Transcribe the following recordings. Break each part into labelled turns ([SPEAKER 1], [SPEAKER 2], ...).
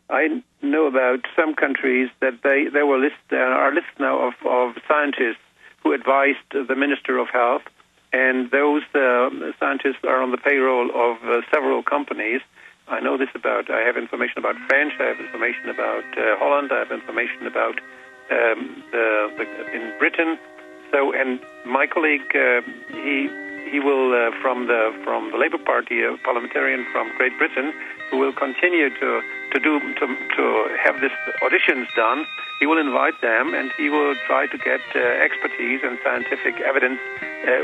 [SPEAKER 1] I know about some countries that there are lists now of scientists who advised the Minister of Health, and those scientists are on the payroll of several companies. I know this I have information about French, I have information about Holland, I have information about in Britain. So, and my colleague, he will from the Labour Party, a parliamentarian from Great Britain, who will continue to have these auditions done. He will invite them, and he will try to get expertise and scientific evidence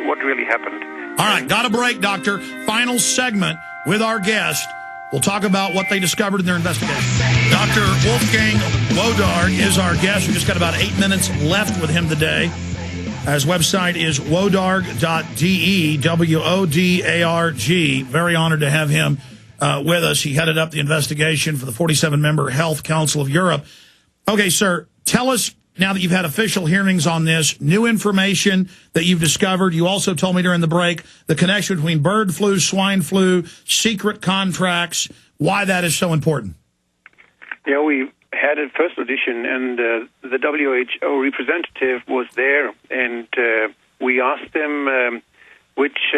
[SPEAKER 1] what really happened.
[SPEAKER 2] All right, got a break, Doctor. Final segment with our guest. We'll talk about what they discovered in their investigation. Dr. Wolfgang Wondarg is our guest. We've just got about 8 minutes left with him today. His website is wodarg.de, W-O-D-A-R-G. Very honored to have him with us. He headed up the investigation for the 47-member Health Council of Europe. Okay, sir, tell us, now that you've had official hearings on this, new information that you've discovered. You also told me during the break the connection between bird flu, swine flu, secret contracts, why that is so important.
[SPEAKER 1] Yeah, we had a first audition, and the WHO representative was there, and we asked them which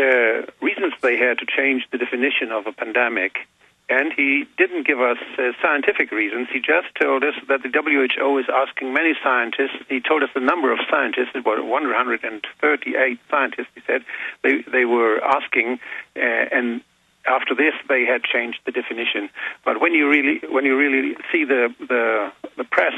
[SPEAKER 1] reasons they had to change the definition of a pandemic. And he didn't give us scientific reasons. He just told us that the WHO is asking many scientists. He told us the number of scientists. It was 138 scientists, he said. They were asking, and after this, they had changed the definition. But when you really see the press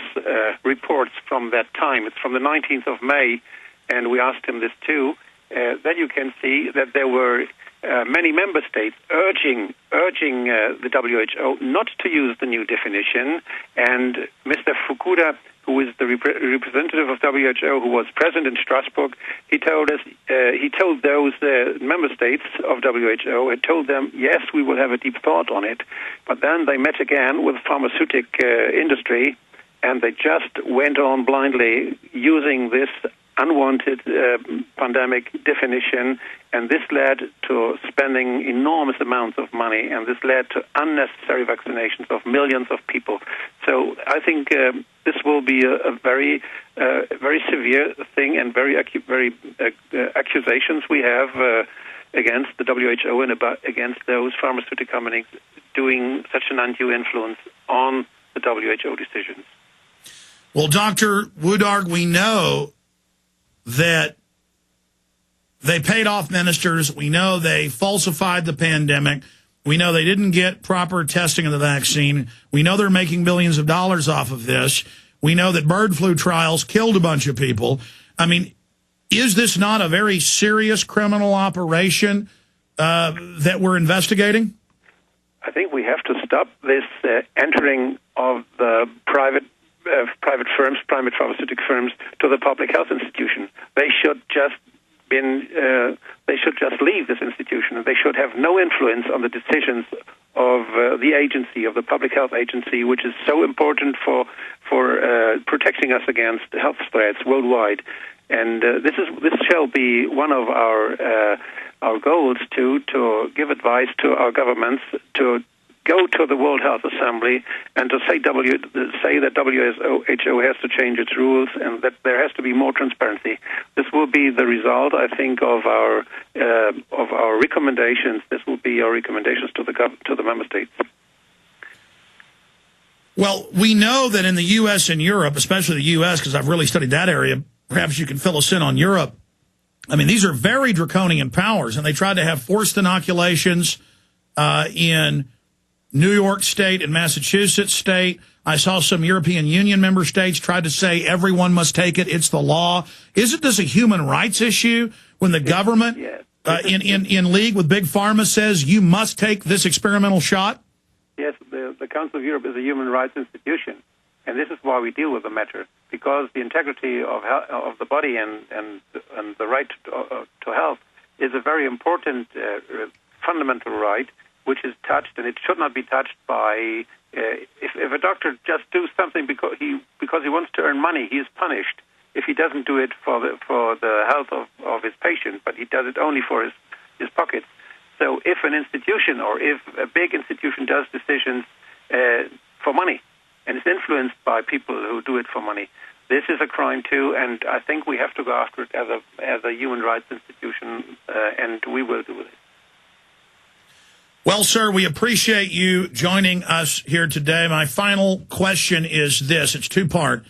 [SPEAKER 1] reports from that time, it's from the 19th of May, and we asked him this too, then you can see that there were many member states urging the WHO not to use the new definition. And Mr. Fukuda, who is the representative of WHO, who was present in Strasbourg, he told us, he told those member states of WHO, had told them, yes, we will have a deep thought on it. But then they met again with the pharmaceutical industry, and they just went on blindly using this unwanted pandemic definition, and this led to spending enormous amounts of money, and this led to unnecessary vaccinations of millions of people. So I think this will be a very severe thing, and very accusations we have against the WHO and against those pharmaceutical companies doing such an undue influence on the WHO decisions.
[SPEAKER 2] Well, Dr. Wondarg, we know that they paid off ministers. We know they falsified the pandemic. We know they didn't get proper testing of the vaccine. We know they're making billions of dollars off of this. We know that bird flu trials killed a bunch of people. I mean, is this not a very serious criminal operation that we're investigating?
[SPEAKER 1] I think we have to stop this entering of the private firms, private pharmaceutical firms, to the public health institution. They should just leave this institution, and they should have no influence on the decisions of the agency, of the public health agency, which is so important for protecting us against health threats worldwide. And this shall be one of our goals to give advice to our governments to go to the World Health Assembly and to say that WHO has to change its rules and that there has to be more transparency. This will be the result, I think, of our recommendations. This will be our recommendations to the member states.
[SPEAKER 2] Well, we know that in the U.S. and Europe, especially the U.S., because I've really studied that area, perhaps you can fill us in on Europe. I mean, these are very draconian powers, and they tried to have forced inoculations in New York State and Massachusetts State. I saw some European Union member states tried to say everyone must take it. It's the law. Isn't this a human rights issue when the government in league with Big Pharma says you must take this experimental shot?
[SPEAKER 1] Yes, the Council of Europe is a human rights institution, and this is why we deal with the matter, because the integrity of the body and the right to health is a very important fundamental right, which is touched, and it should not be touched by if a doctor just do something because he wants to earn money, he is punished. If he doesn't do it for the health of his patient, but he does it only for his pockets. So if an institution or if a big institution does decisions for money, influenced by people who do it for money. This is a crime too, and I think we have to go after it as a human rights institution, and we will do it.
[SPEAKER 2] Well, sir, we appreciate you joining us here today. My final question is this. It's two-part.